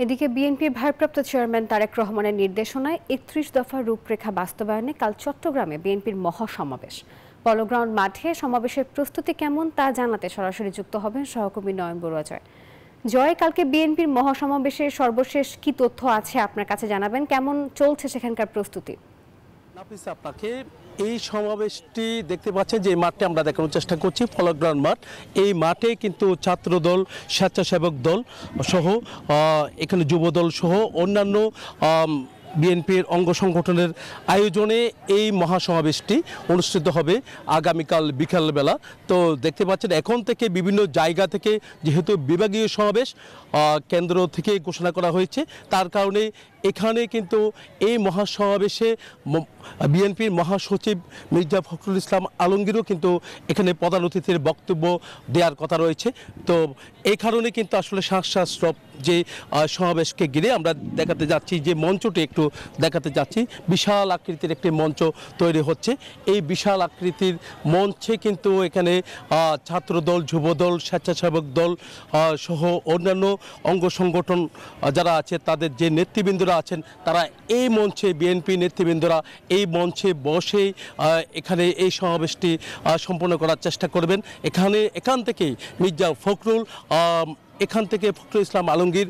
এদিকে বিএনপির ভারপ্রাপ্ত চেয়ারম্যান তারেক রহমানের নির্দেশনায় ৩১ দফা রূপরেখা বাস্তবায়নে কাল চট্টগ্রামে বিএনপির মহাসমাবেশ। পলোগ্রাউন্ড মাঠে সমাবেশের প্রস্তুতি কেমন তা জানাতে সরাসরি যুক্ত হবেন সহকর্মী নয়ন বড়ুয়া। জয়, কালকে বিএনপির মহাসমাবেশের সর্বশেষ কি তথ্য আছে আপনার কাছে জানাবেন, কেমন চলছে সেখানকার প্রস্তুতি? নাফিস, আপনাকে এই সমাবেশটি দেখতে পাচ্ছেন যে মাঠটি আমরা দেখানোর চেষ্টা করছি, পলোগ্রাউন্ড মাঠ। এই মাঠে কিন্তু ছাত্রদল, স্বেচ্ছাসেবক দল সহ এখানে যুবদল সহ অন্যান্য বিএনপির অঙ্গ সংগঠনের আয়োজনে এই মহাসমাবেশটি অনুষ্ঠিত হবে আগামীকাল বিকালবেলা। তো দেখতে পাচ্ছেন এখন থেকে বিভিন্ন জায়গা থেকে, যেহেতু বিভাগীয় সমাবেশ কেন্দ্র থেকে ঘোষণা করা হয়েছে, তার কারণে এখানে কিন্তু এই মহাসমাবেশে বিএনপির মহাসচিব মির্জা ফখরুল ইসলাম আলমগীরও কিন্তু এখানে প্রধান অতিথির বক্তব্য দেওয়ার কথা রয়েছে। তো এই কারণে কিন্তু আসলে শ্বাসরব যে সমাবেশকে ঘিরে আমরা দেখাতে যাচ্ছি, যে মঞ্চটি একটু দেখাতে যাচ্ছি, বিশাল আকৃতির একটি মঞ্চ তৈরি হচ্ছে। এই বিশাল আকৃতির মঞ্চে কিন্তু এখানে ছাত্রদল, যুবদল, স্বেচ্ছাসেবক দল সহ অন্যান্য অঙ্গ সংগঠন যারা আছে, তাদের যে নেতৃবৃন্দরা আছেন, তারা এই মঞ্চে, বিএনপি নেতৃবৃন্দরা এই মঞ্চে বসে এখানে এই সমাবেশটি সম্পন্ন করার চেষ্টা করবেন। এখান থেকেই মির্জা ফখরুল, এখান থেকে ফখরুল ইসলাম আলমগীর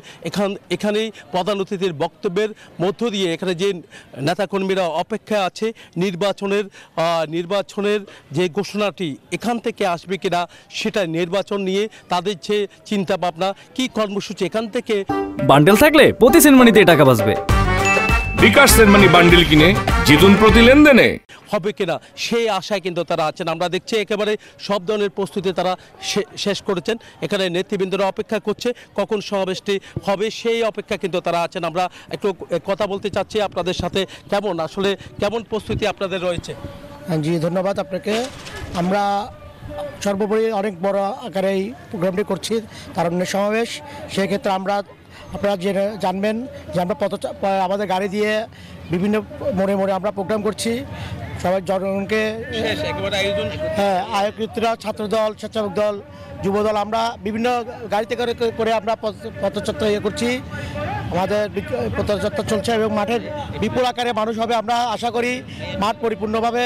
এখানেই প্রধান অতিথির বক্তব্যের মধ্য দিয়ে এখানে যে নেতাকর্মীরা অপেক্ষা আছে নির্বাচনের যে ঘোষণাটি এখান থেকে আসবে কিনা, সেটা নির্বাচন নিয়ে তাদের যে চিন্তা ভাবনা, কি কর্মসূচি এখান থেকে। বান্ডেল থাকলে প্রতি সেনমানিতে টাকা বাঁচবে। বিকাশ সেনমানি বান্ডেল কিনে জিতুন প্রতি লেনদেনে। হবে কিনা সেই আশায় কিন্তু তারা আছেন। আমরা দেখছি একেবারে সব ধরনের প্রস্তুতি তারা শেষ করেছেন। এখানে নেতৃবৃন্দরা অপেক্ষা করছে কখন সমাবেশটি হবে, সেই অপেক্ষা কিন্তু তারা আছেন। আমরা একটু কথা বলতে চাচ্ছি আপনাদের সাথে, কেমন প্রস্তুতি আপনাদের রয়েছে? জি, ধন্যবাদ আপনাকে। আমরা সর্বোপরি অনেক বড় আকারে এই প্রোগ্রামটি করছি, তারুণ্যের সমাবেশ। সেক্ষেত্রে আপনারা জানবেন যে আমরা আমাদের গাড়ি দিয়ে বিভিন্ন মোড়ে আমরা প্রোগ্রাম করছি। সবাই জনগণকে, আয়োজকরা, ছাত্রদল, স্বেচ্ছাসেবক দল, যুবদল, আমরা বিভিন্ন গাড়িতে করে আমরা পথযাত্রা করছি। আমাদের পথযাত্রা চলছে এবং মাঠের বিপুল আকারে মানুষ হবে। আমরা আশা করি মাঠ পরিপূর্ণভাবে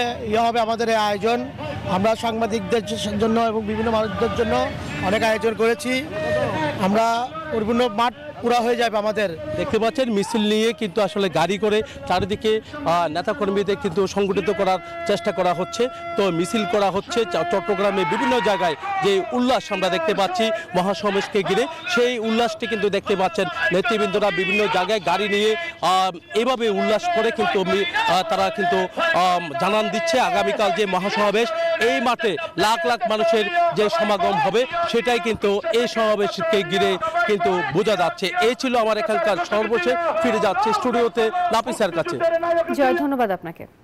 হবে আমাদের এই আয়োজন। আমরা সাংবাদিকদের জন্য এবং বিভিন্ন মানুষদের জন্য অনেক আয়োজন করেছি। আমরা পরিপূর্ণ মাঠ পুরা হয়ে যাবে আমাদের। দেখতে পাচ্ছেন মিছিল নিয়ে কিন্তু আসলে গাড়ি করে চারিদিকে নেতাকর্মীদের কিন্তু সংগঠিত করার চেষ্টা করা হচ্ছে। তো মিছিল করা হচ্ছে চট্টগ্রামে বিভিন্ন জায়গায়। যে উল্লাস আমরা দেখতে পাচ্ছি মহাসমাবেশকে ঘিরে, সেই উল্লাসটি কিন্তু দেখতে পাচ্ছেন নেতৃবৃন্দরা বিভিন্ন জায়গায় গাড়ি নিয়ে এভাবে উল্লাস করে কিন্তু তারা কিন্তু জানান দিচ্ছে আগামীকাল যে মহাসমাবেশ, এই মাঠে লাখ লাখ মানুষের যে সমাগম হবে, সেটাই কিন্তু এই সমাবেশকে ঘিরে কিন্তু বোঝা যাচ্ছে। এই ছিল আমার এখানকার সর্বশেষ। ফিরে যাচ্ছে স্টুডিওতে নাফিসার কাছে। জয়, ধন্যবাদ আপনাকে।